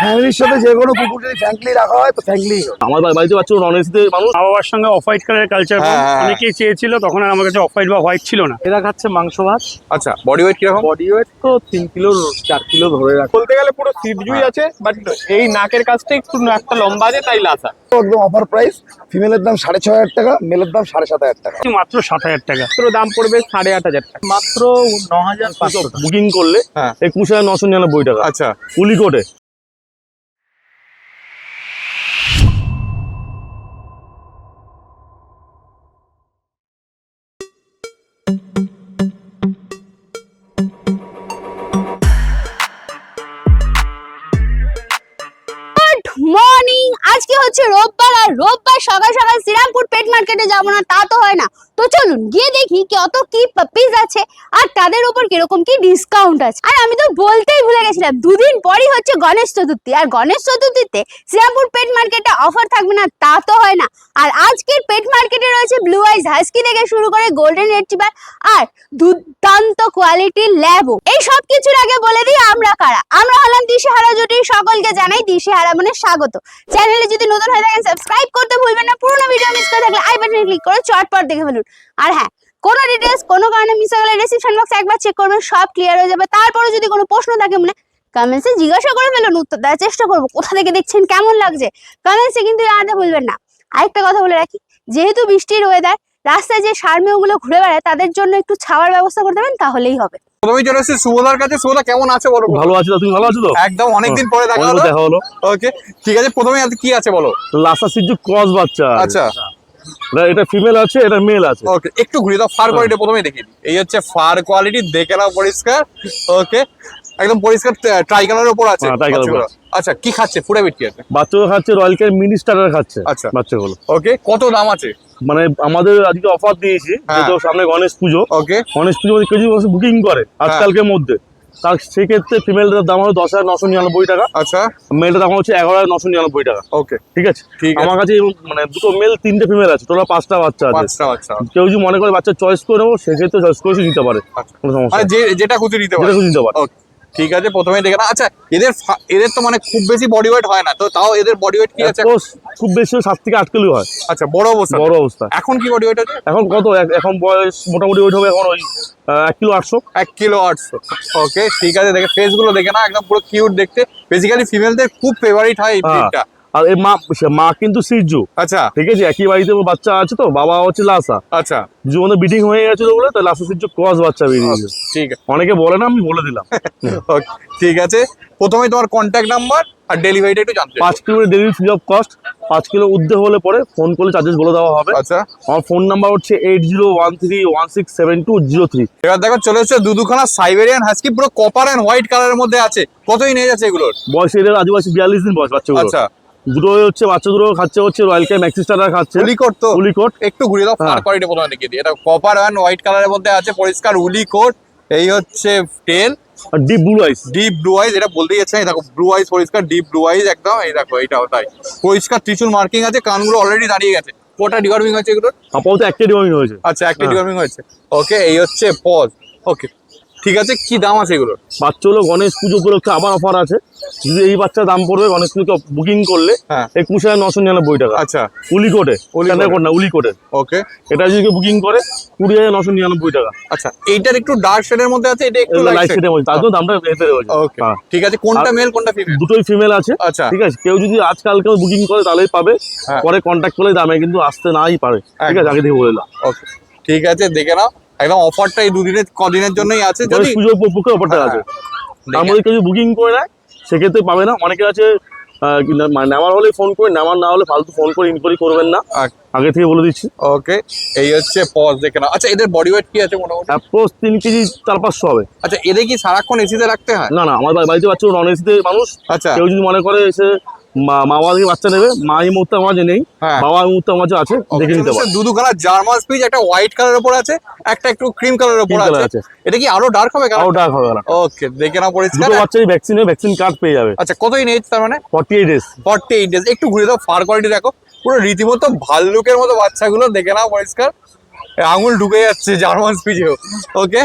ফ্যামিলির সাথে যে কোনো কুকুর যদি ফ্র্যাঙ্কলি রাখা হয় তো ফ্র্যাঙ্কলি। আমার বাড়িতে বাচ্চা নন এসিতে মানুষ মা বাবার সঙ্গে অফ হোয়াইট কালারের কালচার অনেকেই চেয়েছিল, তখন আর আমার কাছে অফ হোয়াইট বা হোয়াইট ছিল না। এরা খাচ্ছে মাংস ভাত। আচ্ছা, বডি ওয়েট কিরকম? বডি ওয়েট তো 3 কিলো 4 কিলো ধরে রাখ। বলতে গেলে পুরো সিটজুই আছে, বাট এই নাকের কাছটা একটু একটা লম্বা আছে, তাই লাসা। একদম অফার প্রাইস। ফিমেলের দাম 6,500 টাকা, মেলের দাম 7,500 টাকা। মাত্র 7,000 টাকা। মাত্র দাম পড়বে 8,500 টাকা। মাত্র 9,500 টাকা। বুকিং করলে হ্যাঁ। 21,999 টাকা। আচ্ছা, উলিকোটে। মর্নিং, আজকে হচ্ছে রোববার, আর রোববার সকাল সকাল শ্রীরামপুর পেট মার্কেটে যাবো না তা তো হয় না। তো চলুন গিয়ে দেখি কত কি পাপিজ আছে আর তাদের উপর কিরকম কি ডিসকাউন্ট আছে। আর আমি তো বলতেই ভুলে গেছিলাম, দুদিন পরই হচ্ছে গণেশ চতুর্থী, আর গণেশ চতুর্থীতে শ্রীরামপুর পেট মার্কেটে অফার থাকবে না তা তো হয় না। আর আজকের পেট মার্কেটে রয়েছে ব্লু আইজ হাস্কি থেকে শুরু করে গোল্ডেন রিট্রিভার আর দুর্দান্ত কোয়ালিটির ল্যাবও। এই সব কিছুর আগে বলে দিই আমরা কারা। আমরা হলাম দিশেহারা জুটি, সকলকে জানাই দিশেহারা মনে স্বাগত। চ্যানেলে যদি নতুন হয়ে থাকেন সাবস্ক্রাইব করতে ভুলবেন না। পুরোনো ভিডিও মিস করে থাকলে আই বাটনে ক্লিক করে চটপট দেখে ফেলুন। আর হ্যাঁ, কোনো ডিটেলস কোনো কারণে মিস হয়ে গেলে ডেসক্রিপশন বক্সে একবার চেক করবেন, সব ক্লিয়ার হয়ে যাবে। তারপরে যদি কোনো প্রশ্ন থাকে মনে কমেন্টসে জিজ্ঞাসা করে ফেলুন, উত্তর দেওয়ার চেষ্টা করবো। কোথা থেকে দেখছেন, কেমন লাগছে কমেন্টসে কিন্তু জানাতে ভুলবেন না। আরেকটা কথা বলে রাখি, যেহেতু বৃষ্টির ওয়েদার, রাস্তায় যে ষাঁড়মেয়গুলো ঘুরে বেড়ায় তাদের জন্য একটু ছাওয়ার ব্যবস্থা করে দেবেন, তাহলেই হবে। প্রথমেই চলে এসেছি সুবোধার কাছে। সুবোধা কেমন আছে বলো? ভালো আছি, তুমি ভালো আছো তো? একদম, অনেকদিন পরে দেখা হলো। ওকে, ঠিক আছে, প্রথমে কি আছে বলো? লাসা সিজু ক্রস বাচ্চা। আচ্ছা, এটা ফিমেল আছে, এটা মেল আছে। ওকে, একটু ঘুরিয়ে দাও। ফার কোয়ালিটি প্রথমেই দেখিয়ে দিই। এই হচ্ছে ফার কোয়ালিটি, দেখে নাও পরিষ্কার। ওকে, একদম পরিষ্কার ট্রাই কালারের উপর আছে। আচ্ছা, কি খাচ্ছে? ফুড হ্যাবিট কি আছে? বাচ্চাগুলো খাচ্ছে রয়্যাল কেয়ার মিনি স্টার্টার খাচ্ছে। আচ্ছা, বাচ্চাগুলো। ওকে, কত দাম আছে? মানে আমাদের আজকে অফার দিয়েছি, যেহেতু সামনে গণেশ পুজো। ওকে, গণেশ পুজো কেজি বুকিং করে আজকালকের মধ্যে, তার সেক্ষেত্রে ফিমেলটার দাম হলো 10,999 টাকা। আচ্ছা, মেলটার দাম হচ্ছে 11,999 টাকা। ওকে, ঠিক আছে। ঠিক আছে। আমার কাছে মানে দুটো মেল 3টে ফিমেল আছে, টোটাল 5টা বাচ্চা আছে। 5টা বাচ্চা। কেউ যদি মনে করে বাচ্চা চয়েস করে নেবো, সেক্ষেত্রে চয়েস করে নিতে পারে, কোনো সমস্যা মানে যেটা খুঁজে নিতে পারে, নিতে পারে। ওকে, ঠিক আছে, প্রথমেই দেখে না। আচ্ছা, এদের তো মানে খুব বেশি বডি ওয়েট হয় না, তো তাও এদের বডি ওয়েট কি আছে? খুব বেশি 7 থেকে 8 কিলো হয়। আচ্ছা, বড় অবস্থা। এখন কি বডি ওয়েট আছে? এখন কত? এখন বয়স মোটামুটি ওয়েট হবে এখন ওই 1 কিলো 800। 1 কিলো 800। ওকে, ঠিক আছে, দেখে ফেস গুলো দেখে না, একদম পুরো কিউট দেখতে। বেসিক্যালি ফিমেলদের খুব ফেভারিট হয় এই ব্রিডটা। আর এই মা কিন্তু সিজু। আচ্ছা, ঠিক আছে, একই বাড়িতে বাচ্চা আছে তো, বাবা হচ্ছে লাসা। আচ্ছা, জীবনে বিডিং হয়ে গেছিল বলে তাই লাসা সিজু ক্রস বাচ্চা বেরিয়েছে। ঠিক আছে, অনেকে বলে না, আমি বলে দিলাম। ওকে, ঠিক আছে, প্রথমেই তোমার কন্ট্যাক্ট নাম্বার আর ডেলিভারিটা একটু জানতে। 5 kilo delivery free of cost. 5 kilo ঊর্ধ্বে হলে পরে ফোন করলে চার্জেস বলে দেওয়া হবে। আচ্ছা, আমার ফোন নাম্বার হচ্ছে 8013167203। এবার দেখো চলে এসেছে দুখানা সাইবেরিয়ান হাস্কি, পুরো কপার এন্ড হোয়াইট কালারের মধ্যে আছে। কতই নিয়ে যাচ্ছে এগুলোর বয়স? এদের আদিবাসী 42 দিন বয়স বাচ্চাগুলো। আচ্ছা, দুটো হচ্ছে বাচ্চা, দুটো খাচ্ছে হচ্ছে রয়্যাল কেয়ার ম্যাক্সি স্টার্টার খাচ্ছে। উলিকোট তো? উলিকোট। একটু ঘুরিয়ে দাও। ফার কোয়ালিটি প্রথমে দেখিয়ে দিই। এটা কপার এন্ড হোয়াইট কালারের মধ্যে আছে, পরিষ্কার উলিকোট। এই হচ্ছে টেল, আর ডিপ ব্লু আইস। ডিপ ব্লু আইজ, এটা বলতে যাচ্ছে। এই দেখো ব্লু আইজ, পরিষ্কার ডিপ ব্লু আইজ একদম। এই দেখো, এইটাও তাই পরিষ্কার ত্রিশূল মার্কিং আছে। কানগুলো অলরেডি দাঁড়িয়ে গেছে। কোটা ডিওয়ার্মিং হয়েছে এগুলো? আপাতত একটা ডিওয়ার্মিং হয়েছে। আচ্ছা, একটা ডিওয়ার্মিং হয়েছে। ওকে, এই হচ্ছে পজ। ওকে, ঠিক আছে, কি দাম আছে এগুলোর? বাচ্চাগুলো গণেশ পুজো উপলক্ষে আবার অফার আছে। যদি এই বাচ্চার দাম পড়বে গণেশ পুজো বুকিং করলে 21,999 টাকা। আচ্ছা, উলিকোটে, না উলিকোটে। ওকে, এটা যদি বুকিং করে 20,999 টাকা। আচ্ছা, এইটার একটু ডার্ক শেডের মধ্যে আছে, এটা একটু লাইট শেডের মধ্যে, তার জন্য দামটা এতে রয়েছে। ওকে, ঠিক আছে, কোনটা মেল কোনটা ফিমেল? দুটোই ফিমেল আছে। আচ্ছা, ঠিক আছে, কেউ যদি আজকাল বুকিং করে তাহলেই পাবে, পরে কন্ট্যাক্ট করলে দামে কিন্তু আসতে নাই পারে। ঠিক আছে, আগে থেকে বলে দিলাম। ওকে, ঠিক আছে, দেখে নাও। একদম অফারটা এই কদিনের জন্যই আছে। যদি পুজোর পক্ষে অফারটা আছে, তার মধ্যে কেউ বুকিং করে নেয় সেক্ষেত্রে পাবে না। অনেকে আছে নেওয়ার হলে ফোন করে, নেওয়ার না হলে ফালতু ফোন করে ইনকোয়ারি করবেন না, আগে থেকে বলে দিচ্ছি। ওকে, এই হচ্ছে পজ দেখে নাও। আচ্ছা, এদের বডি ওয়েট কি আছে মোটামুটি? অ্যাপ্রোচ 3 কেজি 400-500 হবে। আচ্ছা, এদের কি সারাক্ষণ এসিতে রাখতে হয়? না, আমার বাড়িতে বাচ্চা নন এসিতে মানুষ। আচ্ছা, কেউ যদি মনে করে এসে মা বাবা থেকে বাচ্চা নেবে, মা এই মুহূর্তে আমার মাঝে নেই, বাবা এই মুহূর্তে আমার মাঝে আছে, দেখে নিতে পারে। দুখানা জার্মান স্পিচ, একটা হোয়াইট কালারের উপর আছে, একটা একটু ক্রিম কালারের উপর আছে। এটা কি আরো ডার্ক হবে? আরো ডার্ক হবে। ওকে, দেখে নাও পরিষ্কার। দুটো বাচ্চাই ভ্যাকসিন কার্ড পেয়ে যাবে। আচ্ছা, কতই এজ তার মানে? 48 ডেজ। 48 ডেজ। একটু ঘুরে দাও। ফার কোয়ালিটি দেখো, পুরো রীতিমতো ভাল্লুকের মতো বাচ্চাগুলো, দেখে নাও পরিষ্কার। আঙুল ঢুকে যাচ্ছে জার্মান স্পিচেও। ওকে,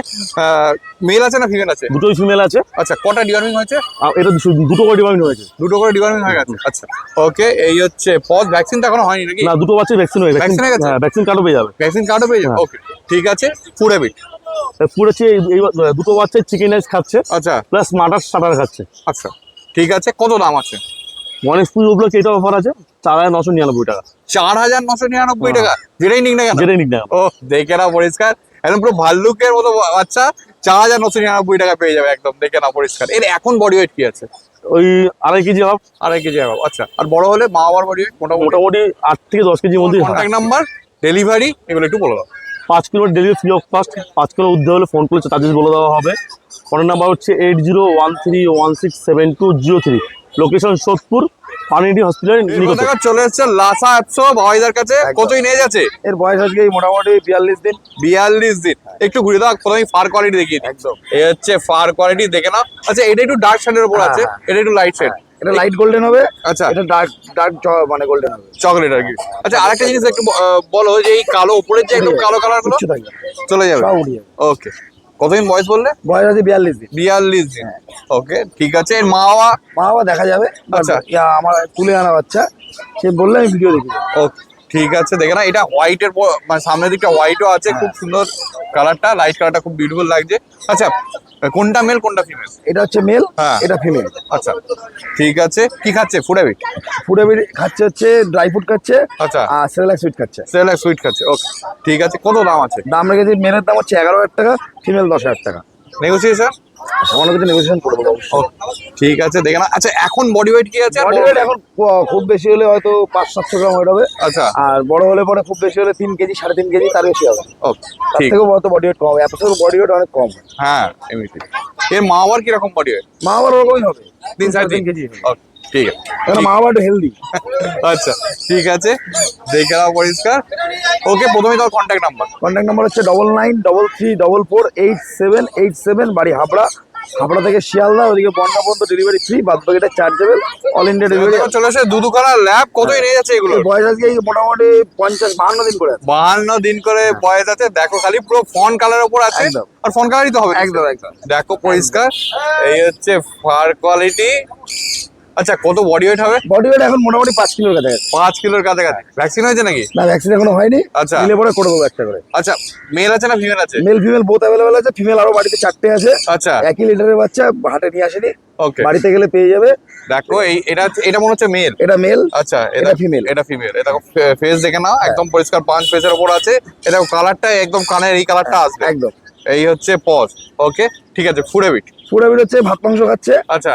মেল আছে না ফিমেল আছে? দুটোই ফিমেল আছে। আচ্ছা, কটা ডিওয়ার্মিং হয়েছে? এটা দুটো করে ডিমান্ড হয়েছে। দুটো করে ডিওয়ার্মিং হয়ে গেছে। আচ্ছা, ওকে, এই হচ্ছে পজ। ভ্যাকসিন তো এখনো হয়নি নাকি? না, দুটো বাচ্চা ভ্যাকসিন হয়ে গেছে। Vaccine হয়ে গেছে? হ্যাঁ, ভ্যাকসিন কার্ডও পেয়ে যাবে। ভ্যাকসিন কার্ডও পেয়ে যাবে। ওকে, ঠিক আছে। Food habit? পুরো এই দুটো বাচ্চা চিকেন রাইস খাচ্ছে, আচ্ছা প্লাস মাটার স্টার্টার খাচ্ছে। আচ্ছা, ঠিক আছে। কত দাম আছে? গণেশ পুজো উপলক্ষে এটা অফার আছে 4,999 টাকা। 4,999 টাকা, যেটাই নিক না কেন? যেটাই নিক না। ও, দেখে না পরিষ্কার, একদম পুরো ভাল্লুকের মতো বাচ্চা 4,999 টাকা পেয়ে যাবে একদম, দেখে না পরিষ্কার। এর এখন বডি ওয়েট কি আছে? ওই 2.5 কেজি হবে। 2.5 কেজি হবে। আচ্ছা, আর বড় হলে মা বাবার বডি ওয়েট মোটামুটি 8 থেকে 10 কেজির মধ্যে। কন্ট্যাক্ট নাম্বার, ডেলিভারি, এগুলো একটু বলে দাও। 5 kilo delivery free of cost. 5 kilo ঊর্ধ্বে হলে ফোন করলে চার্জেস বলে দেওয়া হবে। ফোনের নাম্বার হচ্ছে 8013167203। লোকেশন সোদপুর পানিডি হসপিটালের নিকটে। চলে এসেছে লাসা অ্যাপসো ভাইদার কাছে। কতই নিয়ে যাচ্ছে? এর বয়স আজকে মোটামুটি 42 দিন। 42 দিন। একটু ঘুরে দাও, প্রথমে ফার কোয়ালিটি দেখিয়ে দিই। একদম। এই হচ্ছে ফার কোয়ালিটি, দেখে নাও। আচ্ছা, এটা একটু ডার্ক শেডের উপর আছে, এটা একটু লাইট শেড। এটা লাইট গোল্ডেন হবে। আচ্ছা, এটা ডার্ক মানে গোল্ডেন হবে, চকলেট আর কি। আচ্ছা, আরেকটা জিনিস একটু বলো, যে এই কালো উপরের যে একদম কালো কালার গুলো কিচ্ছু থাকবে না, চলে যাবে? সব উড়ে যাবে। ওকে, কতদিন বয়স বললে? বয়স আছে 42 দিন। 42 দিন। ওকে, ঠিক আছে। এর মা বাবা দেখা যাবে। আচ্ছা। আমার তুলে আনা বাচ্চা, সে বললে আমি ভিডিও দেখি। ওকে, ঠিক আছে। দেখে না, এটা হোয়াইটের মানে সামনের দিকটা হোয়াইটও আছে, খুব সুন্দর কালারটা, লাইট কালারটা খুব বিউটিফুল লাগছে। আচ্ছা, কোনটা মেল কোনটা ফিমেল? এটা হচ্ছে মেল, হ্যাঁ। এটা ফিমেল। আচ্ছা, ঠিক আছে। কি খাচ্ছে? Food habit? ফুড হ্যাবিট খাচ্ছে হচ্ছে ড্রাই ফ্রুট খাচ্ছে, আচ্ছা, আর সেরেলাক সুইট খাচ্ছে। সেরেলাক সুইট খাচ্ছে। ওকে, ঠিক আছে। কত দাম আছে? দাম রেখেছি, মেলের দাম হচ্ছে 11,000 টাকা, ফিমেল 10,000 টাকা। নেগোসিয়েশন? সামান্য কিছু নেগোসিয়েশন করে দেবো অবশ্যই। ঠিক আছে, দেখে না। আচ্ছা, এখন বডি ওয়েট কি আছে? বডি ওয়েট এখন খুব বেশি হলে হয়তো 500-700 গ্রাম ওয়েট হবে। আচ্ছা, আর বড় হলে পরে খুব বেশি হলে 3 কেজি 3.5 কেজি, তার বেশি হবে। ওকে, তার ঠিক। থেকেও বড় বডি ওয়েট কম হবে। অ্যাপসের বডি ওয়েট অনেক কম। হ্যাঁ, এমনিতে। এর মা বাবার কিরকম বডি ওয়েট? মা আবার ওরকমই হবে, 3-3.5 কেজি। ওকে, ঠিক আছে। কারণ মা আবার একটু হেলদি। আচ্ছা, ঠিক আছে, দেখে নাও পরিষ্কার। ওকে, প্রথমে তোমার কন্ট্যাক্ট নাম্বার। কন্ট্যাক্ট নাম্বার হচ্ছে 9933448787, বাড়ি হাবড়া। হাবড়া থেকে শিয়ালদা, ওদিকে বন্যা পর্যন্ত ডেলিভারি ফ্রি, বাদ বাকিটা চার্জেবল, অল ইন্ডিয়া ডেলিভারি। চলে আসে দুদু কালার ল্যাব। কতই নিয়ে যাচ্ছে এগুলো? বয়স আজকে মোটামুটি 50-52 দিন করে আছে। 52 দিন করে বয়স আছে। দেখো, খালি পুরো ফন কালার উপর আছে, একদম। আর ফন কালারই তো হবে। একদম একদম। দেখো পরিষ্কার, এই হচ্ছে ফার কোয়ালিটি। আচ্ছা, কত বডি ওয়েট হবে? বডি ওয়েট এখন মোটামুটি 5 কিলোর কাছাকাছি। 5 কিলোর কাছাকাছি। ভ্যাকসিন হয়েছে নাকি? না, ভ্যাকসিন এখনো হয়নি। আচ্ছা। দিলে পরে করে দেবো একটা করে। আচ্ছা, মেল আছে না ফিমেল আছে? মেল ফিমেল বোথ অ্যাভেলেবেল আছে। ফিমেল আরো বাড়িতে 4টে আছে। আচ্ছা, একই লিটারের বাচ্চা, হাটে নিয়ে আসেনি, ওকে। বাড়িতে গেলে পেয়ে যাবে। দেখো, এটা মনে হচ্ছে মেল। এটা মেল। আচ্ছা, এটা female। এটা ফিমেল। এটা ফেস দেখে নাও, একদম পরিষ্কার পাঁচ ফেসের উপর আছে। এটা কালারটা একদম কানের এই কালারটা আসবে একদম। এই হচ্ছে পজ। ওকে, ঠিক আছে। Food habit? ফুড হ্যাবিট হচ্ছে ভাত মাংস খাচ্ছে। আচ্ছা,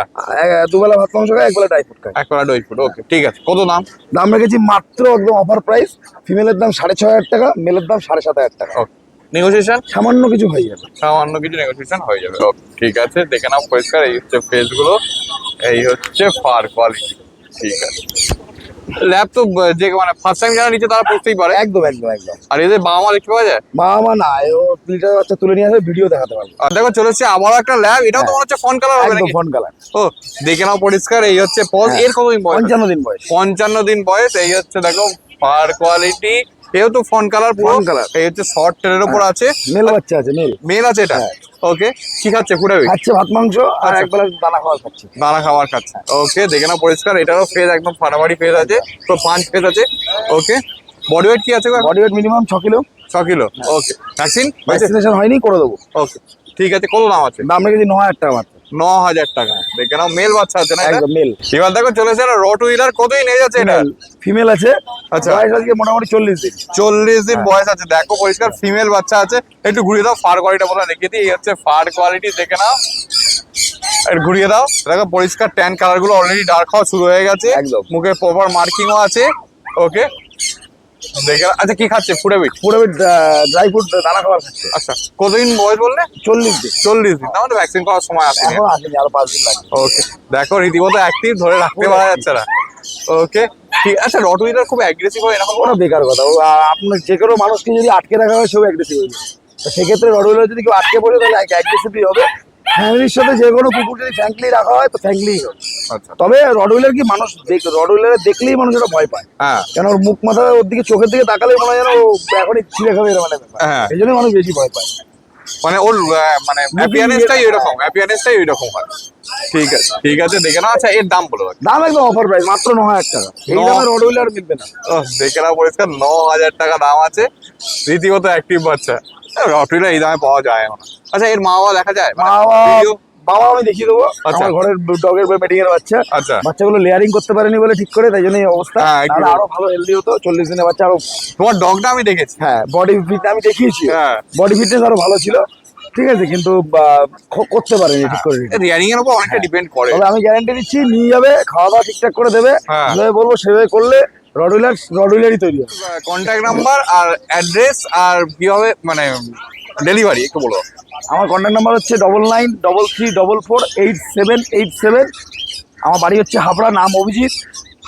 দুবেলা ভাত মাংস খায়, একবেলা ড্রাই ফ্রুট খায়। এক প্যারা দই ফুড। ওকে, ঠিক আছে। কত দাম? দাম রেখেছি মাত্র একদম অফার প্রাইস। ফিমেলের দাম 6,500 টাকা, মেলের দাম 7,500 টাকা। ওকে, নেগোসিয়েশন? সামান্য কিছু হয়ে যাবে। সামান্য কিছু নেগোসিয়েশন হয়ে যাবে। ওকে, ঠিক আছে। দেখে নাও পরিষ্কার, এই হচ্ছে ফেস গুলো, এই হচ্ছে ফার কোয়ালিটি। ঠিক আছে। ল্যাব তো যে মানে ফার্স্ট টাইম যারা নিচ্ছে তারা পড়তেই পারে। একদম একদম একদম। আর এদের বাবা মা দেখতে পাওয়া যায়? মা না, ও লিটার বাচ্চা তুলে নিয়ে আসবে, ভিডিও দেখাতে পারবে। আর দেখো, চলে এসছে আবারও একটা ল্যাব। এটাও তো মনে হচ্ছে ফন কালার হবে একদম নাকি? Phone colour. ও, দেখে নাও পরিষ্কার, এই হচ্ছে পজ। এর কতদিন বয়স? 55 দিন বয়স। 55 দিন বয়স। এই হচ্ছে দেখো ফার কোয়ালিটি, এও তো ফন কালার পুরো। Fawn colour. এই হচ্ছে শর্ট টেলের উপর আছে। মেল বাচ্চা আছে, মেল। মেল আছে এটা? ওকে, কি খাচ্ছে? Food habit? খাচ্ছে ভাত মাংস, আর আচ্ছা। একবেলা দানা খাবার খাচ্ছে। দানা খাবার খাচ্ছে। ওকে, দেখে নাও পরিষ্কার। এটারও ফেস একদম ফাটাফাটি ফেস আছে, তো পাঁচ ফেস আছে। ওকে, বডি ওয়েট কি আছে? Body weight minimum 6 kilo. 6 kilo. Okay, vaccine? Vaccination হয়নি, করে দেবো। ওকে, ঠিক আছে। কত দাম আছে? দাম রেখেছি 9,000 টাকা মাত্র। 9,000 টাকা। দেখে নাও, মেল বাচ্চা আছে না এটা? একদম মেল। এবার দেখো, চলেছে একটা রট হুইলার। কতই নিয়ে যাচ্ছে এটা? ফিমেল আছে। আচ্ছা। বয়স আজকে মোটামুটি 40 দিন। 40 দিন বয়স আছে। দেখো পরিষ্কার, ফিমেল বাচ্চা আছে। একটু ঘুরিয়ে দাও, ফার কোয়ালিটি বলে দেখিয়ে দিই। এই হচ্ছে ফার কোয়ালিটি, দেখে নাও। একটু ঘুরিয়ে দাও, দেখো পরিষ্কার ট্যান কালার গুলো অলরেডি ডার্ক হওয়া শুরু হয়ে গেছে। একদম। মুখে প্রপার মার্কিংও আছে। ওকে, দেখে আচ্ছা, কি খাচ্ছে? Food habit? পুরো ড্রাই ফ্রুট দানা খাবার খাচ্ছে। আচ্ছা, কতদিন বয়স বললে? 40 দিন। 40 দিন। তাহলে ভ্যাকসিন করার সময় আসেনি। এখন আসেনি, আরো 5 দিন লাগবে। ওকে, দেখো রীতিমতো অ্যাক্টিভ, ধরে রাখতে পারা যাচ্ছে না। ওকে, ঠিক আছে। রট হুইলার খুব অ্যাগ্রেসিভ হয় এরকম? ওটা বেকার কথা। আপনার যে কোনো মানুষকে যদি আটকে রাখা হয়, সেও অ্যাগ্রেসিভ হয়ে যায়। তো সেক্ষেত্রে রডওয়েলার যদি কেউ আটকে পড়ে, তাহলে অ্যাগ্রেসিভই হবে। ফ্যামিলির সাথে যে কোনো কুকুর যদি ফ্যাঙ্কলি রাখা হয় তো ফ্যাঙ্কলিই হবে। আচ্ছা তবে রডউইলার কি মানুষ রডউইলারে দেখলেই মানুষ ওটা ভয় পায়, হ্যাঁ কেন ওর মুখ মাথা ওর দিকে চোখের দিকে তাকালেই মনে হয় যেন ও এখনই ছিঁড়ে খাবে এরকম একটা ব্যাপার। হ্যাঁ। এই জন্য মানুষ বেশি ভয় পায়। মানে ওর মানে অ্যাপিয়ারেন্সটাই এরকম হয়। ঠিক আছে দেখে নাও। আচ্ছা এর দাম বলো। দাম একদম অফার প্রাইস, মাত্র 9,000 টাকা। এই দামে রডউইলার মিলবে না। দেখে নাও পরিষ্কার 9,000 টাকা দাম আছে, রীতিমতো অ্যাক্টিভ বাচ্চা। রটউইলার এই দামে পাওয়া যায় না। আচ্ছা এর মা বাবা দেখা যায়? বাবা আমি দেখিয়ে দেবো। আচ্ছা। আমার ঘরের ডগের মিটিং এর বাচ্চা। আচ্ছা বাচ্চাগুলো লেয়ারিং করতে পারেনি বলে ঠিক করে, তাই জন্য এই অবস্থা। হ্যাঁ, একটু তাহলে আরো ভালো হেলদি হতো। 40 দিনের বাচ্চা আরো। তোমার ডগটা আমি দেখেছি। হ্যাঁ, বডি ফিট আমি দেখিয়েছি। হ্যাঁ। বডি ফিটনেস আরো ভালো ছিল, ঠিক আছে, কিন্তু করতে পারেনি ঠিক করে। রিয়ারিং এর উপর অনেকটা ডিপেন্ড করে। তবে আমি গ্যারান্টি দিচ্ছি নিয়ে যাবে, খাওয়া দাওয়া ঠিকঠাক করে দেবে। হ্যাঁ। যেভাবে বলবো সেভাবে করলে রডউইলারই তৈরি হবে। কন্ট্যাক্ট নাম্বার আর অ্যাড্রেস আর কিভাবে মানে ডেলিভারি একটু বলো। আমার কন্ট্যাক্ট নাম্বার হচ্ছে 9933448787। আমার বাড়ি হচ্ছে হাবড়া, নাম অভিজিৎ।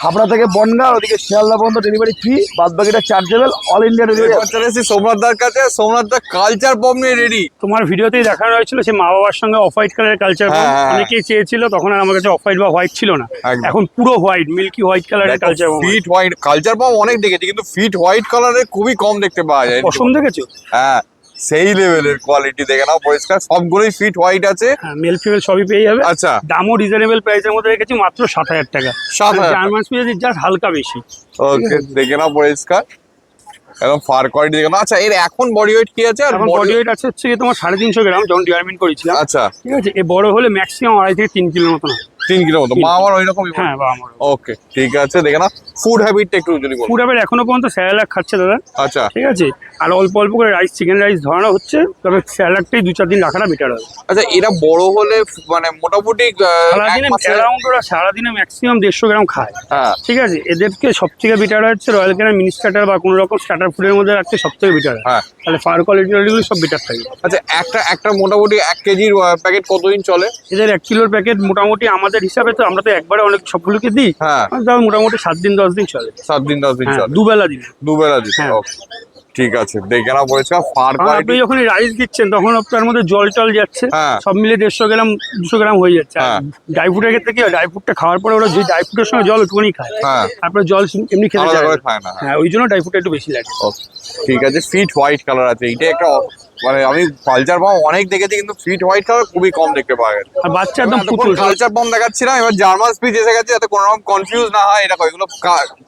হাবড়া থেকে বনগাঁ, ওদিকে শিয়ালদা পর্যন্ত ডেলিভারি ফ্রি, বাদ বাকিটা চার্জেবল। All India delivery. চলে এসেছি সোমনাথদার কাছে। সোমনাথদা কালচার পপ নিয়ে রেডি। তোমার ভিডিওতেই দেখানো হয়েছিল সে মা বাবার সঙ্গে অফ হোয়াইট কালারের কালচার হ্যাঁ, হ্যাঁ। অনেকেই চেয়েছিল, তখন আর আমার কাছে অফ হোয়াইট বা হোয়াইট ছিল না। একদম। এখন পুরো হোয়াইট, মিল্কি হোয়াইট কালারের culture fit white culture pop অনেক দেখেছি, কিন্তু ফিট হোয়াইট কালারে খুবই কম দেখতে পাওয়া যায়। পছন্দ দেখেছো? হ্যাঁ, সেই লেভেলের কোয়ালিটি দেখে নাও পরিষ্কার। সবগুলোই ফিট হোয়াইট আছে। মেল ফিমেল সবই পেয়ে যাবে। আচ্ছা দামও রিজনেবল প্রাইসের মধ্যে রেখেছি, মাত্র 7,000 টাকা। 7,000 জার্মান স্পিচের জাস্ট হালকা বেশি। ওকে দেখে নাও পরিষ্কার, একদম ফার কোয়ালিটি দেখে নাও। আচ্ছা এর এখন বডি ওয়েট কি আছে? আর এখন বডি ওয়েট আছে হচ্ছে গিয়ে তোমার 350 গ্রাম, যখন ডিয়ারমেন্ট করেছিলাম। আচ্ছা ঠিক আছে, এ বড় হলে ম্যাক্সিমাম 2.5 থেকে 3 কিলোর মতন হয়। 3 কিলো মতো। মা আমার ওইরকমই। হ্যাঁ, বা আমার ওকে ঠিক আছে দেখে নাও। ফুড হ্যাবিটটা একটু যদি বলো। ফুড আবার এখনো পর্যন্ত স্যালাড খাচ্ছে দাদা, আচ্ছা ঠিক আছে, আর অল্প অল্প করে রাইস, চিকেন রাইস ধরানো হচ্ছে। তবে স্যালাডটাই 2-4 দিন রাখাটা বেটার হবে। আচ্ছা এরা বড় হলে মানে মোটামুটি এক সারাদিনে মাসে। অ্যারাউন্ড ওরা সারাদিনে ম্যাক্সিমাম 150 গ্রাম খায়। হ্যাঁ ঠিক আছে, এদেরকে সবথেকে বেটার হচ্ছে রয়্যাল ক্যানিন মিনি স্টার্টার বা কোনো রকম স্টার্টার ফুডের মধ্যে রাখতে সবথেকে বেটার। হ্যাঁ। তাহলে ফার কোয়ালিটি সব বেটার থাকবে। আচ্ছা একটা মোটামুটি 1 কেজির প্যাকেট কতদিন চলে? এদের 1 কিলোর প্যাকেট মোটামুটি আমাদের হিসাবে তো আমরা তো একবারে অনেক সবগুলোকে দিই। হ্যাঁ। তাও মোটামুটি 7 দিন 10 দিন চলে। 7 দিন 10 দিন হ্যাঁ, চলে। দুবেলা দিন। দুবেলা দিতে। হ্যাঁ। ওকে ঠিক আছে দেখে নাও পরিষ্কার ফার আপনি কোয়ালিটি। যখন রাইস দিচ্ছেন তখন আপনার মধ্যে জল টল যাচ্ছে। হ্যাঁ। সব মিলে 150 গ্রাম 200 গ্রাম হয়ে যাচ্ছে। হ্যাঁ। ড্রাই ফ্রুটের ক্ষেত্রে কি হয়, ড্রাই ফ্রুটটা খাওয়ার পরে ওরা যে ড্রাই ফ্রুটের সঙ্গে জল একটুখানি খায়। হ্যাঁ। তারপরে জল এমনি খেতে আলাদা চায় করে না। খায় না। হ্যাঁ, ওই জন্য ড্রাই ফ্রুটটা একটু বেশি লাগে। ওকে ঠিক আছে ফিট হোয়াইট কালার আছে। এইটা একটা মানে আমি কালচার পাম্প অনেক দেখেছি, কিন্তু ফিট হোয়াইট কালার খুবই কম দেখতে পাওয়া গেছে। আর বাচ্চা একদম পুতুল। কালচার পাম্প দেখাচ্ছিলাম, এবার জার্মান স্পিচ এসে গেছে, যাতে কোনো রকম কনফিউজ না হয়। এটা এগুলো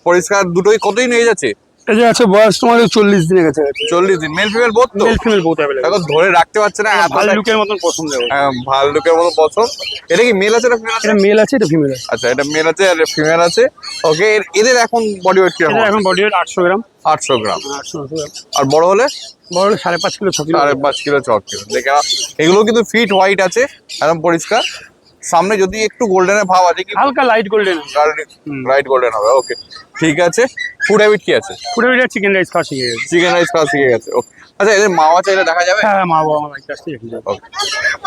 পরিষ্কার দুটোই কতদিন হয়ে যাচ্ছে? এটা আছে বয়স তোমার 40 দিনের কাছে। 40 দিন। মেল ফিমেল বোথ তো? মেল ফিমেল বহুত অ্যাভেলেবল। এখন ধরে রাখতে পারছে না। ভাল্লুকের মতন পছন্দ হবে। ভাল্লুকের মতো পছন্দ। এটা কি মেল আছে না ফিমেল আছে? এটা মেল আছে, এটা ফিমেল আছে। আচ্ছা এটা মেল আছে আর ফিমেল আছে। ওকে এদের এখন বডি ওয়েট কিরকম? এটা এখন বডি ওয়েট 800 গ্রাম। 800 গ্রাম। 800 গ্রাম। আর বড় হলে? বড় হলে 5.5 কিলো 6 কিলো। 5.5 kilo 6 kilo. দেখে নাও, এগুলো কিন্তু ফিট হোয়াইট আছে, একদম পরিষ্কার। সামনে যদি একটু গোল্ডেনের ভাব আছে কি? হালকা লাইট গোল্ডেন। রাইট গোল্ডেন হবে। ওকে ঠিক আছে। ফুড হ্যাবিট কি আছে? পুরো এটা চিকেন রাইস খাওয়া শিখে গেছে। চিকেন রাইস খাওয়া শিখে গেছে। ওকে আচ্ছা এদের মাওয়া চাইলে দেখা যাবে? হ্যাঁ, মা বাবা আমার কাছ থেকে শিখে যাবে। ওকে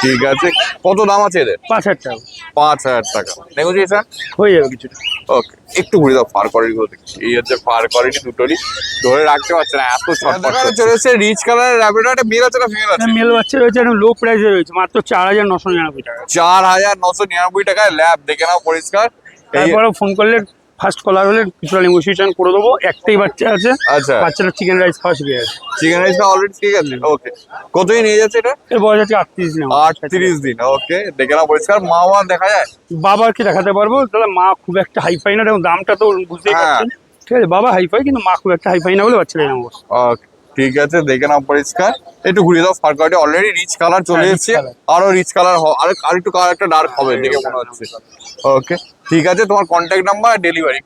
ঠিক আছে। কত দাম আছে এদের? 5,000 টাকা 5,000 টাকা নেগোসিয়েশন হয়ে যাবে কিছুটা। ওকে একটু ঘুরে দাও ফার কোয়ালিটি গুলো দেখি। এই হচ্ছে ফার কোয়ালিটি, দুটোরই ধরে রাখতে পারছে না, এত ছোট দেখা চলে এসেছে। রিচ কালারের র্যাবিট একটা মেল আছে না ফিমেল আছে? মেল বাচ্চা রয়েছে, একদম লো প্রাইসে রয়েছে, মাত্র 4,999 টাকা। 4,999 টাকায় ল্যাব। দেখে নাও পরিষ্কার। তারপরে ফোন করলে ফার্স্ট কলার হলে কিছুটা নেগোসিয়েশন করে দেবো। একটাই বাচ্চা আছে, আচ্ছা বাচ্চাটা চিকেন রাইস খাওয়া শিখে গেছে। চিকেন রাইসটা অলরেডি ঠিক আছে। ওকে কতদিন নিয়ে যাচ্ছে এটা? এর বয়স আছে 38 দিন। 38 দিন। ওকে দেখে নাও পরিষ্কার। মাওয়া দেখা যায়? বাবাকে দেখাতে পারবো দাদা। মা খুব একটা হাইফাই না, এবং দামটা তো বুঝতেই হ্যাঁ। পারছেন। ঠিক আছে, বাবা হাইফাই কিন্তু মা খুব একটা হাইফাই না বলে বাচ্চাটা এরকম অবস্থা। ওকে ঠিক আছে দেখে নাও পরিষ্কার। একটু ঘুরিয়ে দাও fur quality. Already rich colour চলে হ্যাঁ, rich এসেছে, colour। আরো রিচ কালার আর একটু কালার একটা ডার্ক হবে দেখে মনে হচ্ছে। ওকে ঠিক আছে। তোমার কন্ট্যাক্ট নাম্বার আর ডেলিভারি?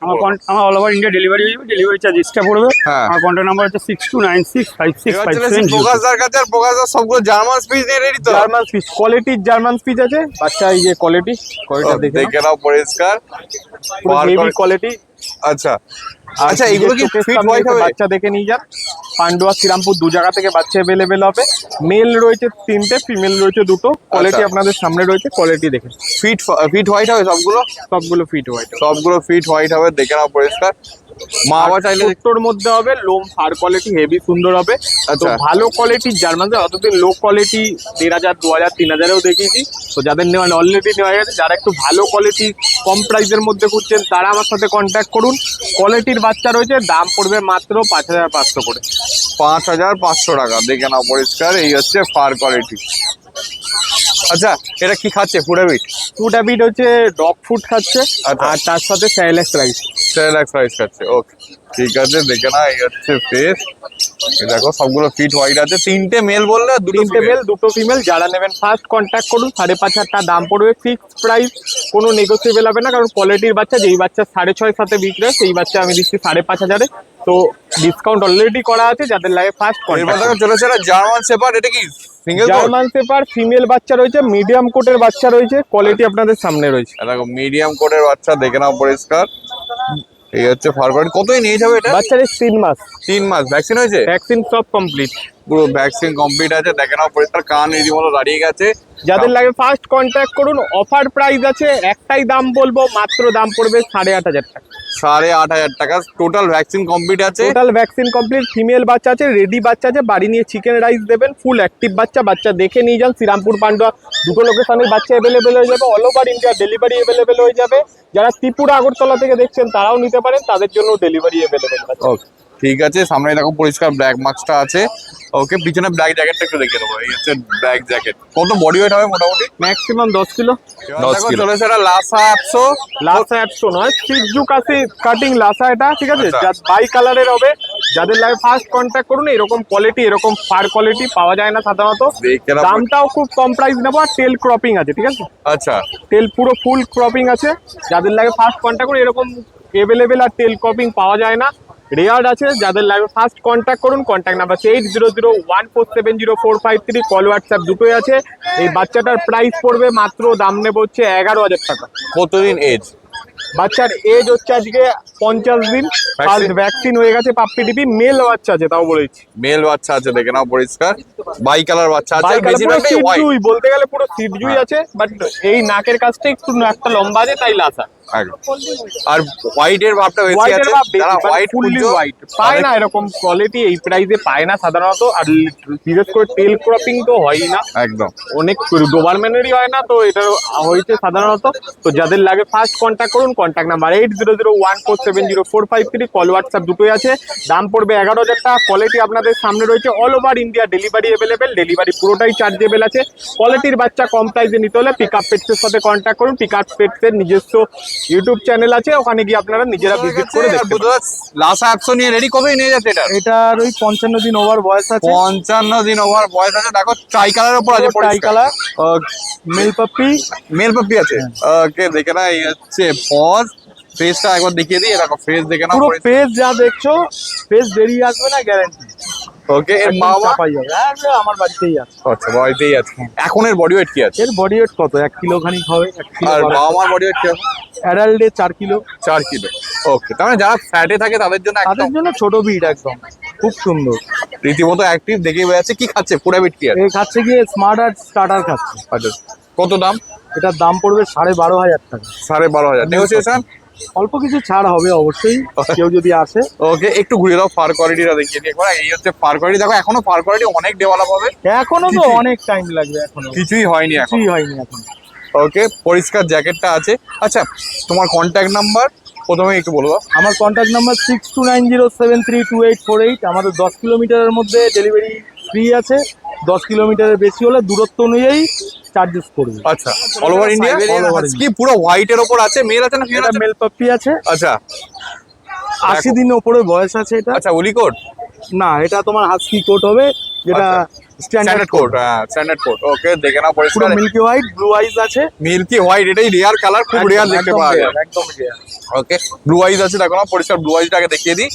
আমার অল ওভার ইন্ডিয়া ডেলিভারি হয়ে যাবে। ডেলিভারি চার্জ এক্সট্রা পড়বে। হ্যাঁ। আমার কন্ট্যাক্ট নাম্বার হচ্ছে 62965657. প্রকাশদার কাছে। আর প্রকাশদার সবগুলো জার্মান স্পিচ দিয়ে রেডি তো? জার্মান স্পিচ, কোয়ালিটির জার্মান স্পিচ আছে। বাচ্চা এই যে কোয়ালিটিটা দেখে দেখে নাও পরিষ্কার। Heavy quality. আচ্ছা আচ্ছা এগুলো কি ফিট হোয়াইট হবে? বাচ্চা দেখে নিয়ে যান। পান্ডুয়া শ্রীরামপুর 2 জায়গা থেকে বাচ্চা অ্যাভেলেবেল হবে। মেল রয়েছে 3টে, ফিমেল রয়েছে 2টো। কোয়ালিটি আচ্ছা। আপনাদের সামনে রয়েছে, কোয়ালিটি দেখে। ফিট হোয়াইট হবে সবগুলো? সবগুলো ফিট হোয়াইট। সবগুলো ফিট হোয়াইট হবে। দেখে নাও পরিষ্কার। মা বাবা চাইলে ছোট্টর মধ্যে হবে, লোম ফার কোয়ালিটি হেভি সুন্দর হবে। তো আচ্ছা। ভালো কোয়ালিটির জার্মান অতদিন লো কোয়ালিটি 1,500 2,000 3,000-এও দেখিয়েছি। তো যাদের নেওয়া অলরেডি নেওয়া গেছে, যারা একটু ভালো কোয়ালিটি কম প্রাইসের মধ্যে খুঁজছেন তারা আমার সাথে কন্ট্যাক্ট করুন। কোয়ালিটির বাচ্চা রয়েছে, দাম পড়বে মাত্র 5,500 করে। 5,500 টাকা, দেখে নাও পরিষ্কার। এই হচ্ছে ফার কোয়ালিটি। আচ্ছা, এটা কি খাচ্ছে? Food habit? ফুড হ্যাবিট হচ্ছে ডগ ফুড খাচ্ছে, আচ্ছা। আর তার সাথে স্যালাড রাইস। সেরেলাক্স রাইস খাচ্ছে। ওকে, ঠিক আছে, দেখে না। এই হচ্ছে ফেস, দেখো সবগুলো ফিট হোয়াইট আছে। 3টে মেল বললে, 2টো তিনটে মেল 2টো ফিমেল। যারা নেবেন ফার্স্ট কন্ট্যাক্ট করুন। 5,500 টাকা দাম পড়বে, ফিক্সড প্রাইস, কোনো নেগোসিয়েবল হবে না। কারণ কোয়ালিটির বাচ্চা, যেই বাচ্চা 6,500 বিক্রি হয় সেই বাচ্চা আমি দিচ্ছি 5,500-এ। তো ডিসকাউন্ট অলরেডি করা আছে, যাদের লাগে ফার্স্ট এরপর কন্ট্যাক্ট। দেখো চলেছে একটা জার্মান শেপার্ড। এটা কি single coat? German shepherd female বাচ্চা রয়েছে, মিডিয়াম কোটের বাচ্চা রয়েছে, কোয়ালিটি আপনাদের সামনে রয়েছে। দেখো মিডিয়াম কোটের বাচ্চা, দেখে নাও পরিষ্কার। এই হচ্ছে ফার কোয়ালিটি। কতই নিয়ে যাবে এটা? বাচ্চার 3 মাস 3 মাস। ভ্যাকসিন হয়েছে? ভ্যাকসিন সব কমপ্লিট। পুরো ভ্যাকসিন কমপ্লিট আছে, দেখে নাও পরিষ্কার। কান রীতিমতো দাঁড়িয়ে গেছে। যাদের লাগে ফার্স্ট কন্ট্যাক্ট করুন। অফার প্রাইস আছে, একটাই দাম বলবো, মাত্র দাম পড়বে 8,500 টাকা। 8,500 টাকা। টোটাল ভ্যাকসিন কমপ্লিট আছে। Total vaccine complete. ফিমেল বাচ্চা আছে, রেডি বাচ্চা আছে, বাড়ি নিয়ে চিকেন রাইস দেবেন। ফুল অ্যাক্টিভ বাচ্চা, বাচ্চা দেখে নিয়ে যান। শ্রীরামপুর পান্ডুয়া দুটো লোকেশনে বাচ্চা অ্যাভেলেবেল হয়ে যাবে। All over India delivery available হয়ে যাবে। যারা ত্রিপুরা আগরতলা থেকে দেখছেন তারাও নিতে পারেন, তাদের জন্য ডেলিভারি অ্যাভেলেবেল। ওকে, ঠিক আছে। সামনে দেখো পরিষ্কার ব্ল্যাক মার্কসটা আছে। ওকে, পিছনে ব্ল্যাক জ্যাকেটটা একটু দেখে দেবো। এই হচ্ছে ব্ল্যাক জ্যাকেট। কত বডি ওয়েট হবে মোটামুটি? Maximum 10 kilo. 10 কিলো। চলেছে এটা লাসা অ্যাপসো। লাসা অ্যাপসো নয়, সিজু কাটিং লাসা এটা, ঠিক আছে? আচ্ছা। যা বাই কালারের হবে। যাদের লাগে ফার্স্ট কন্ট্যাক্ট করুন। এরকম কোয়ালিটি, এরকম ফার কোয়ালিটি পাওয়া যায় না সাধারণত। দেখে নাও। দামটাও খুব কম প্রাইস নেবো। আর টেল ক্রপিং আছে, ঠিক আছে? আচ্ছা, টেল পুরো ফুল ক্রপিং আছে। যাদের লাগে ফার্স্ট কন্ট্যাক্ট করুন। এরকম অ্যাভেলেবেল আর টেল ক্রপিং পাওয়া যায় না, রেয়ার আছে। যাদের লাগে ফার্স্ট কন্ট্যাক্ট করুন। Contact number 8001470453। কল হোয়াটসঅ্যাপ দুটোই আছে। এই বাচ্চাটার প্রাইস পড়বে মাত্র, দাম নেবো হচ্ছে 11,000 টাকা। কতদিন এজ? বাচ্চার এজ হচ্ছে আজকে 50 দিন। ফার্স্ট ভ্যাকসিন হয়ে গেছে, পাপ্পি টিপি। মেল বাচ্চা আছে, তাও বলেছি। মেল বাচ্চা আছে, দেখে নাও পরিষ্কার। বাই কালার বাচ্চা আছে। বাই কালার, পুরো বেশিরভাগটাই হোয়াইট। সিটজুই বলতে গেলে পুরো সিটজুই আছে, বাট এই নাকের কাছটা একটু নাকটা লম্বা আছে, তাই লাসা। একদম। আর হোয়াইট এর ভাবটা বেশি হোয়াইটের আছে। ভাব যারা হোয়াইট ফুললি হোয়াইট পায় না, এরকম কোয়ালিটি এই প্রাইসে পায় না সাধারণত। আর বিশেষ করে টেল ক্রপিং তো হয়ই না, একদম। অনেক ডোবারম্যানেরই হয় না, তো এটা হয়েছে সাধারণত। তো যাদের লাগে ফার্স্ট কন্ট্যাক্ট করুন। Contact number 8001470453। কল হোয়াটসঅ্যাপ দুটোই আছে। দাম পড়বে 11,000 টাকা। কোয়ালিটি আপনাদের সামনে রয়েছে। All over India delivery available. Delivery পুরোটাই চার্জেবল আছে। কোয়ালিটির বাচ্চা কম প্রাইসে নিতে হলে পিক আপ পেটসের সাথে কন্ট্যাক্ট করুন। পিক আপ পেটসের নিজস্ব ইউটিউব চ্যানেল আছে, ওখানে গিয়ে আপনারা নিজেরা ভিজিট করে দেখতে পারেন। লাসা অ্যাপসো নিয়ে রেডি। কতই নিয়ে যাচ্ছে এটা? এটার ওই 55 দিন ওভার বয়স আছে। 55 দিন ওভার বয়স আছে। দেখো ট্রাই কালারের উপর আছে। Tie colour, male puppy. Male puppy আছে। ওকে, দেখে না। এই হচ্ছে পজ। ফেসটা একবার দেখিয়ে দিই। দেখো ফেস দেখে না। পুরো ফেস যা দেখছো, ফেস বেরিয়ে আসবে না, গ্যারান্টি। ওকে, এর মা বাবা? চাপাই যাবে। আমার বাড়িতেই আছে। আচ্ছা, বাড়িতেই আছে। এখন এর বডি ওয়েট কি আছে? এর বডি ওয়েট কত? 1 কিলো খানিক হবে। 1 কিলো। আর বাবা মার বডি ওয়েট কি আছে? অ্যাডাল্টে 4 কিলো। 4 কিলো। ওকে, তার মানে যারা ফ্যাটে থাকে তাদের জন্য তাদের একদম জন্য ছোট বিট, একদম খুব সুন্দর। রীতিমতো অ্যাক্টিভ, দেখেই বোঝা যাচ্ছে। কি খাচ্ছে? পুরা বিট কি আছে? এই খাচ্ছে গিয়ে স্মার্ট আর স্টার্টার খাচ্ছে। আচ্ছা, কত দাম? এটার দাম পড়বে 12,500 টাকা। 12,500। নেগোসিয়েশন? অল্প কিছু ছাড় হবে অবশ্যই, কেউ যদি আসে। ওকে, একটু ঘুরিয়ে দাও। ফার কোয়ালিটিটা দেখিয়ে দিই একবার। এই হচ্ছে ফার কোয়ালিটি। দেখো এখনো ফার কোয়ালিটি অনেক ডেভেলপ হবে। এখনো তো কিছুই- অনেক টাইম লাগবে, এখনো কিছুই হয়নি এখন। কিছুই হয়নি এখন। ওকে, পরিষ্কার জ্যাকেটটা আছে। আচ্ছা, তোমার কন্ট্যাক্ট নাম্বার প্রথমে একটু বলো। আমার কন্ট্যাক্ট নাম্বার 6290732848। আমাদের 10 কিলোমিটারের মধ্যে ডেলিভারি ফ্রি আছে। 10 কিলোমিটারের বেশি হলে দূরত্ব অনুযায়ী চার্জেস করবে। আচ্ছা, all over India. All over কি পুরো হোয়াইটের ওপর আছে? মেল আছে না ফিমেল এটা আছে? মেল পাপ্পি আছে। আচ্ছা 80 দিন ওপরে বয়স আছে এটা। আচ্ছা, উলিকোট? না, এটা তোমার হাস্কি কোট হবে, যেটা স্ট্যান্ডার্ড স্ট্যান্ডার্ড কোট। হ্যাঁ, স্ট্যান্ডার্ড কোট। ওকে, দেখে নাও পুরো পরিষ্কার। মিল্কি হোয়াইট, ব্লু আইজ আছে। মিল্কি হোয়াইট, এটাই রেয়ার কালার, খুব রেয়ার দেখতে পাওয়া যায়। একদম রেয়ার। ওকে, ব্লু আইজ আছে। দেখো না পরিষ্কার ব্লু আইজটাকে দেখিয়ে দিই।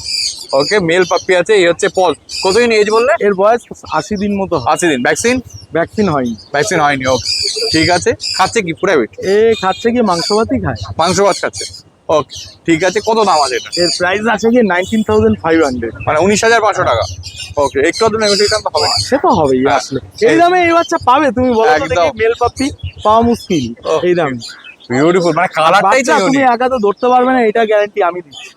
ওকে, মেল পাপ্পি আছে। এই হচ্ছে পজ। কতদিন এজ বললে? এর বয়স 80 দিন মতো হয়। 80 দিন। ভ্যাকসিন? ভ্যাকসিন হয়নি। ভ্যাকসিন হয়নি। ওকে, ঠিক আছে। খাচ্ছে কি? পুরা বিট? এ খাচ্ছে কি মাংস ভাতই খায়। মাংস ভাত খাচ্ছে। ওকে, ঠিক আছে। কত দাম আছে এটা? এর প্রাইস আছে কি 19,500। মানে 19,500 টাকা। ওকে, একটু আধটু নেগোসিয়েশন তো হবে। সে তো হবেই আসলে। এই দামে এই বাচ্চা পাবে তুমি বলো তো একদম। দেখি? মেল পাপ্পি পাওয়া মুশকিল এই দামে। বিউটিফুল, মানে কালারটাই বাচ্চা তুমি একা তো ধরতে পারবে না, এটা গ্যারান্টি আমি দিচ্ছি।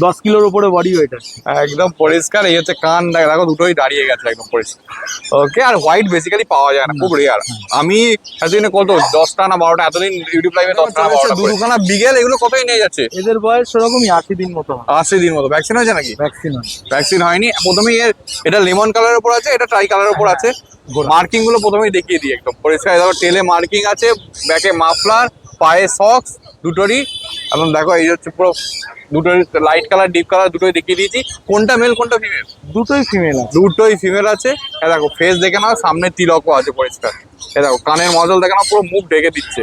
10 কিলোর উপরে বডি ওয়েট আছে। একদম পরিষ্কার। এই হচ্ছে কান, দেখো দুটোই দাঁড়িয়ে গেছে একদম পরিষ্কার। ওকে, আর হোয়াইট বেসিক্যালি পাওয়া যায় না, খুব রেয়ার। আমি এতদিনে কত 10টা না 12টা, এতদিন ইউটিউব লাইভে 10টা না 12টা দুখানা বিগেল, এগুলো কতই নিয়ে যাচ্ছে? এদের বয়স সেরকমই 80 দিন মতো। 80 দিন মতো। ভ্যাকসিন হয়েছে নাকি? ভ্যাকসিন ভ্যাকসিন হয়নি। প্রথমেই এটা লেমন কালারের উপর আছে, এটা ট্রাই কালারের উপর আছে। মার্কিং গুলো প্রথমেই দেখিয়ে দিই একদম পরিষ্কার। দেখো টেলে মার্কিং আছে, ব্যাকে মাফলার, পায়ে সক্স দুটোরই। এখন দেখো এই হচ্ছে পুরো দুটোই লাইট কালার ডিপ কালার দুটোই দেখিয়ে দিয়েছি। কোনটা মেল কোনটা ফিমেল? দুটোই ফিমেল আছে। দুটোই ফিমেল আছে। এই দেখো ফেস দেখে নাও, সামনে তিলকও আছে পরিষ্কার। এই দেখো কানের মজল দেখে নাও, পুরো মুখ ঢেকে দিচ্ছে।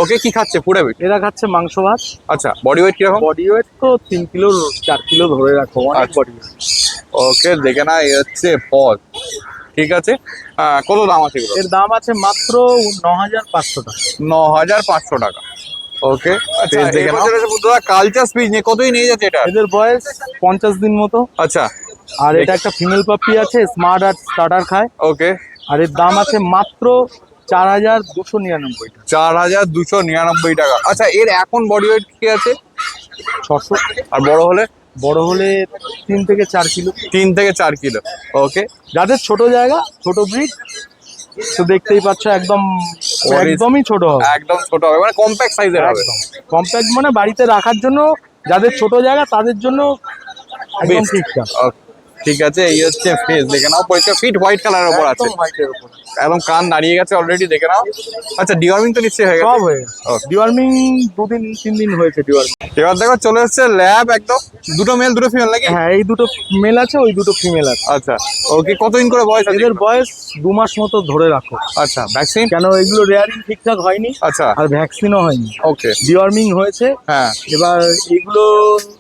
ওকে, কি খাচ্ছে ফুড হ্যাবিট? এরা খাচ্ছে মাংস ভাত। আচ্ছা, বডি ওয়েট কিরকম? বডি ওয়েট তো 3 কিলো 4 কিলো ধরে রাখো, অনেক আচ্ছা। বডি। ওকে, দেখে না এই হচ্ছে পজ। ঠিক আছে, কত দাম আছে এগুলো? এর দাম আছে মাত্র 9500 টাকা। 9500 টাকা। ওকে, ফেস দেখে নাও। কালচার স্পিচ নিয়ে কতই নিয়ে যাচ্ছে এটা? এদের বয়স 50 দিন মতো। আচ্ছা, আর এটা একটা ফিমেল পাপি আছে, স্মার্ট আর স্টার্টার খায়। ওকে, আর এর দাম আছে মাত্র 4299 টাকা। 4299 টাকা। আচ্ছা, এর এখন বডি ওয়েট কি আছে? 600। আর বড় হলে? বড় হলে 3 থেকে 4 কিলো। 3 থেকে 4 কিলো। ওকে, যাদের ছোট জায়গা, ছোট ব্রিড, তো দেখতেই পাচ্ছ একদম Body- একদমই ছোট হবে। একদম ছোট হবে, মানে কম্প্যাক্ট সাইজের হবে। কম্প্যাক্ট মানে বাড়িতে রাখার জন্য, যাদের ছোট জায়গা তাদের জন্য একদম Best. ঠিকঠাক। Okay, ঠিক আছে, এই হচ্ছে ফেস দেখে নাও পরিষ্কার, ফিট হোয়াইট কালারের উপর আছে, একদম white-এর উপর। একদম কান দাঁড়িয়ে গেছে অলরেডি, দেখে নাও। আচ্ছা, ডিওয়ার্মিং তো নিশ্চয়ই হয়ে গেছে? সব হয়ে গেছে। Okay. ডিওয়ার্মিং 2-3 দিন হয়েছে ডিওয়ার্মিং। এবার দেখো চলে এসছে ল্যাব, একদম দুটো মেল দুটো ফিমেল নাকি? হ্যাঁ, এই দুটো মেল আছে, ওই দুটো ফিমেল আছে। আচ্ছা, ওকে, কতদিন করে বয়স আছে? এদের বয়স 2 মাস মতো ধরে রাখো, আচ্ছা, ভ্যাকসিন? কেন এগুলো রেয়ারিং ঠিকঠাক হয়নি, আচ্ছা, আর ভ্যাকসিনও হয়নি। ওকে, ডিওয়ার্মিং হয়েছে। হ্যাঁ এবার এগুলো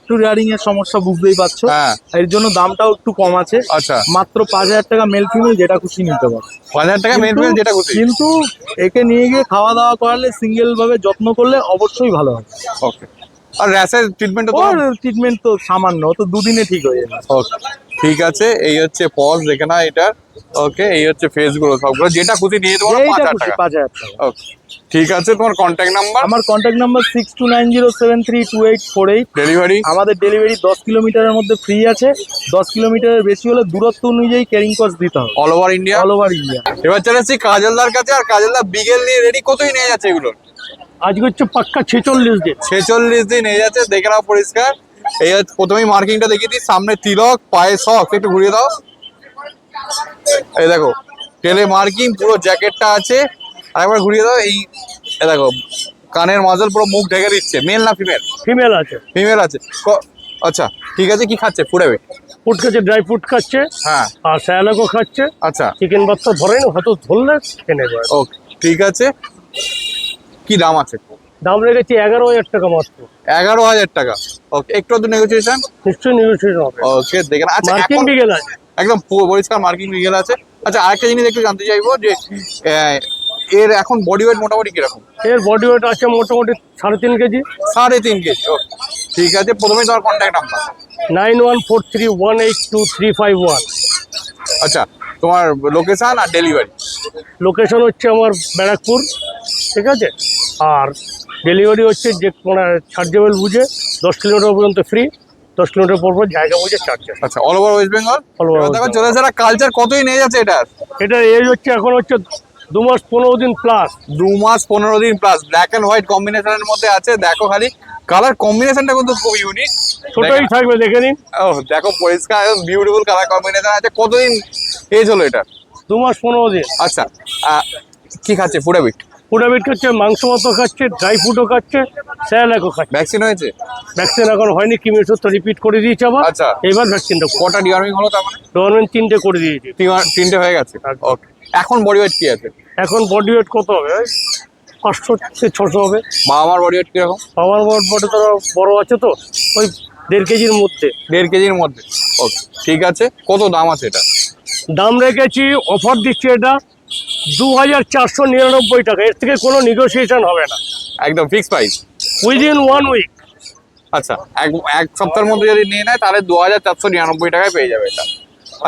একটু রেয়ারিং এর সমস্যা, বুঝতেই পারছো। হ্যাঁ, এর জন্য দামটাও একটু কম আছে, আচ্ছা, মাত্র 5000 টাকা মেল ফিমেল, যেটা খুশি নিতে পারো। 5000 টাকা মেল ফিমেল যেটা খুশি। কিন্তু একে নিয়ে গিয়ে খাওয়া দাওয়া করালে, সিঙ্গেল ভাবে যত্ন করলে অবশ্যই ভালো হবে। ওকে, আর র্যাশের ট্রিটমেন্ট তো? ওর ট্রিটমেন্ট তো সামান্য, ও তো 2 দিনে ঠিক হয়ে যাবে। ওকে, ঠিক আছে, এই হচ্ছে পজ দেখে না এটা। ওকে, এই হচ্ছে ফেস গুলো সবগুলো, যেটা খুশি নিয়ে দেবো এইটা 5000 খুশি টাকা। 5000 টাকা। ওকে, ঠিক আছে, তোমার কন্ট্যাক্ট নাম্বার? আমার কন্ট্যাক্ট নাম্বার 6290732848। ডেলিভারি? আমাদের ডেলিভারি 10 কিলোমিটারের মধ্যে ফ্রি আছে। 10 কিলোমিটারের বেশি হলে দূরত্ব অনুযায়ী ক্যারিং কস্ট দিতে হবে, all over India? All over India. এবার চলে এসেছি কাজলদার কাছে, আর কাজলদা বিগেল নিয়ে রেডি, কতই নিয়ে যাচ্ছে এগুলো? আজকে হচ্ছে পাক্কা 46 দিন। 46 দিন নিয়ে যাচ্ছে, দেখে নাও পরিষ্কার। এই হচ্ছে প্রথমেই মার্কিংটা দেখিয়ে দিই, সামনে তিলক, পায়ে সক্স, একটু ঘুরিয়ে দাও। এই দেখো টেলে মার্কিং, পুরো জ্যাকেটটা আছে, আরেকবার ঘুরিয়ে দাও। এই দেখো কানের মাজল পুরো মুখ ঢেকে দিচ্ছে। মেল না ফিমেল? ফিমেল আছে। ফিমেল আছে। আচ্ছা, ঠিক আছে, কি খাচ্ছে ফুড হ্যাবিট? ফুড খাচ্ছে, ড্রাই ফ্রুট খাচ্ছে, হ্যাঁ, আর স্যালাকও খাচ্ছে। আচ্ছা, চিকেন বাচ্চা ধরেন, হয়তো ধরলে খেয়ে নেবে। ওকে, ঠিক আছে, কি দাম আছে? দাম রেখেছি 11000 টাকা মাত্র। 11000 টাকা। ওকে, একটু তো নেগোসিয়েশন? নিশ্চয়ই নেগোসিয়েশন হবে। ওকে, দেখেন। আচ্ছা, মার্কিং এখন বিকেল আছে। একদম পরিষ্কার মার্কিং বিকেল আছে। আচ্ছা, আরেকটা জিনিস একটু জানতে চাইবো যে এর এখন বডি ওয়েট মোটামুটি কিরকম? এর বডি ওয়েট আছে মোটামুটি 3.5 কেজি। 3.5 কেজি। ওকে, ঠিক আছে, প্রথমে তোমার কন্ট্যাক্ট নাম্বার? 9143182351। আচ্ছা, তোমার লোকেশন আর ডেলিভারি? লোকেশন হচ্ছে আমার ব্যারাকপুর, ঠিক আছে, আর ডেলিভারি হচ্ছে যে কোনো চার্জেবল বুঝে 10 কিলোমিটার পর্যন্ত ফ্রি, 10 কিলোমিটার পর পর জায়গা বুঝে চার্জেস। আচ্ছা, all over West Bengal? All over West দেখো Bengal। চলে যারা কালচার, কতই নিয়ে যাচ্ছে এটা? এটা এজ হচ্ছে এখন হচ্ছে 2 মাস 15 দিন প্লাস। 2 মাস 15 দিন প্লাস, ব্ল্যাক এন্ড হোয়াইট কম্বিনেশনের মধ্যে আছে। দেখো খালি কালার কম্বিনেশনটা কিন্তু খুব ইউনিক। ছোটই থাকবে, দেখে নিন। ও দেখো পরিষ্কার, বিউটিফুল কালার কম্বিনেশন আছে। কতদিন এজ হলো এটা? 2 মাস 15 দিন। আচ্ছা, কি খাচ্ছে ফুড হ্যাবিট? ফুড হ্যাবিট খাচ্ছে, মাংস মতো খাচ্ছে, ড্রাই ফ্রুটও খাচ্ছে, স্যালাকও খাচ্ছে। ভ্যাকসিন হয়েছে? ভ্যাকসিন এখন হয়নি, কিমির সত্য রিপিট করে দিয়েছে আবার। আচ্ছা, এইবার ভ্যাকসিনটা কটা ডিওয়ার্মিং হলো তার মানে? গভর্নমেন্ট 3টে করে দিয়েছে। 3টে হয়ে গেছে। ওকে, এখন বডি ওয়েট কি আছে? এখন বডি ওয়েট কত হবে? 500 থেকে 600 হবে। বাবা মার বডি ওয়েট কিরকম? আমার বডি তো বড় আছে, তো ওই 1.5 কেজির মধ্যে। 1.5 কেজির মধ্যে। ওকে, ঠিক আছে, কত দাম আছে এটা? দাম রেখেছি, অফার দিচ্ছি এটা 2499 টাকা। এর থেকে কোনো নেগোসিয়েশন হবে না, একদম ফিক্স প্রাইস? Within 1 week. আচ্ছা, এক সপ্তাহের মধ্যে যদি নিয়ে নেয় তাহলে 2499 টাকায় পেয়ে যাবে এটা।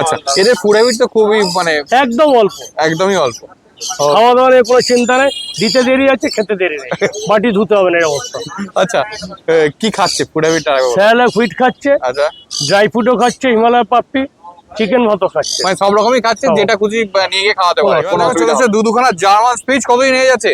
আচ্ছা, এদের ফুড হ্যাবিট তো খুবই মানে একদম অল্প। একদমই অল্প। খাওয়া দাওয়া নিয়ে কোনো চিন্তা নেই, দিতে দেরি আছে, খেতে দেরি নেই, বাটি ধুতে হবে না এই অবস্থা। আচ্ছা কি খাচ্ছে ফুড হ্যাবিটটা? স্যালাড হুইট খাচ্ছে, আচ্ছা ড্রাই ফ্রুটও খাচ্ছে, হিমালয় পাপ্পি, চিকেন ভাতও খাচ্ছে। মানে সব রকমই খাচ্ছে, সব। যেটা খুশি নিয়ে গিয়ে খাওয়াতে পারে, কোনো কোনো অসুবিধা অসুবিধা। দুখানা জার্মান স্পিচ কতদিন নিয়ে যাচ্ছে?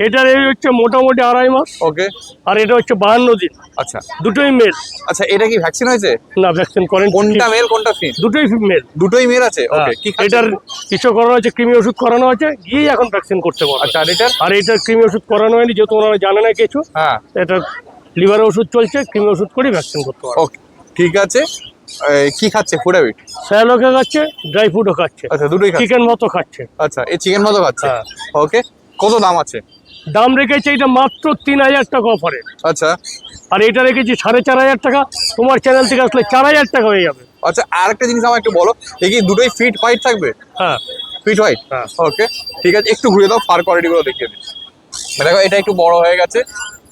এটার এই হচ্ছে মোটামুটি 2.5 মাস, ওকে আর এটা হচ্ছে 52 দিন, আচ্ছা দুটোই মেল। আচ্ছা এটা কি ভ্যাকসিন হয়েছে? না, ভ্যাকসিন করেন। কোনটা মেল কোনটা ফিমেল? দুটোই মেল। দুটোই মেল আছে। ওকে কি খাচ্ছে? এটার কিছু করানো আছে, কৃমি ওষুধ করানো আছে, গিয়ে এখন ভ্যাকসিন করতে পারবে। আচ্ছা আর এটার? আর এটার কৃমি ওষুধ করানো হয়নি, যেহেতু ওনারা জানে না কিছু। হ্যাঁ এটা লিভারের ওষুধ চলছে, কৃমি ওষুধ করে ভ্যাকসিন করতে পারবে। ওকে ঠিক আছে। কি খাচ্ছে ফুড হ্যাবিট? স্যালাডও খাচ্ছে, ড্রাই ফ্রুটও খাচ্ছে, আচ্ছা দুটোই খাচ্ছে। চিকেন ভাতও খাচ্ছে। আচ্ছা এই চিকেন মতো খাচ্ছে। হ্যাঁ। ওকে কত দাম আছে? দাম রেখেছে এটা মাত্র 3000 টাকা অফারে, আচ্ছা আর এটা রেখেছি 4500 টাকা। তোমার চ্যানেল থেকে আসলে 4000 টাকা হয়ে যাবে। আচ্ছা আর একটা জিনিস আমার একটু বলো, এই কি দুটোই ফিট হোয়াইট থাকবে? হ্যাঁ ফিট হোয়াইট। হ্যাঁ। ওকে ঠিক আছে, একটু ঘুরে দাও, ফার কোয়ালিটি গুলো দেখিয়ে দিই। দেখো এটা একটু বড় হয়ে গেছে,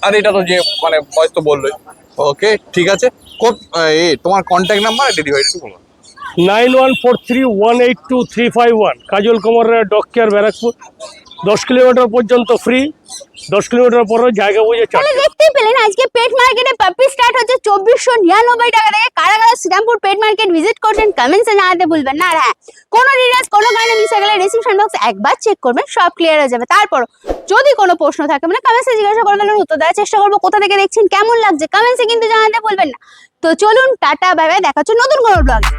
আর এটা তো যে মানে বয়স তো বললোই। ওকে ঠিক আছে। তোমার কন্ট্যাক্ট নাম্বার ডেলিভারি একটু বলো। 9143182351, Kajal Kumar dog care, Barrackpore. 10 kilometre পর্যন্ত ফ্রি, 10 কিলোমিটার পরে জায়গা বুঝে তাহলে চার্জ। দেখতেই পেলেন আজকে পেট মার্কেটে পাপ্পি স্টার্ট হচ্ছে 2499 টাকা থেকে। কারা কারা শ্রীরামপুর পেট মার্কেট ভিজিট করছেন কমেন্টসে জানাতে ভুলবেন না। আর হ্যাঁ, কোনো ডিটেইলস কোনো কারণে মিস হয়ে গেলে ডেসক্রিপশন বক্সে একবার চেক করবেন, সব ক্লিয়ার হয়ে যাবে। তারপর যদি কোনো প্রশ্ন থাকে মানে কমেন্টসে জিজ্ঞাসা করবেন, উত্তর দেওয়ার চেষ্টা করবো। কোথা থেকে দেখছেন, কেমন লাগছে কমেন্টসে কিন্তু জানাতে ভুলবেন না। তো চলুন, টাটা বাই বাই, দেখা হচ্ছে নতুন কোনো ব্লগে।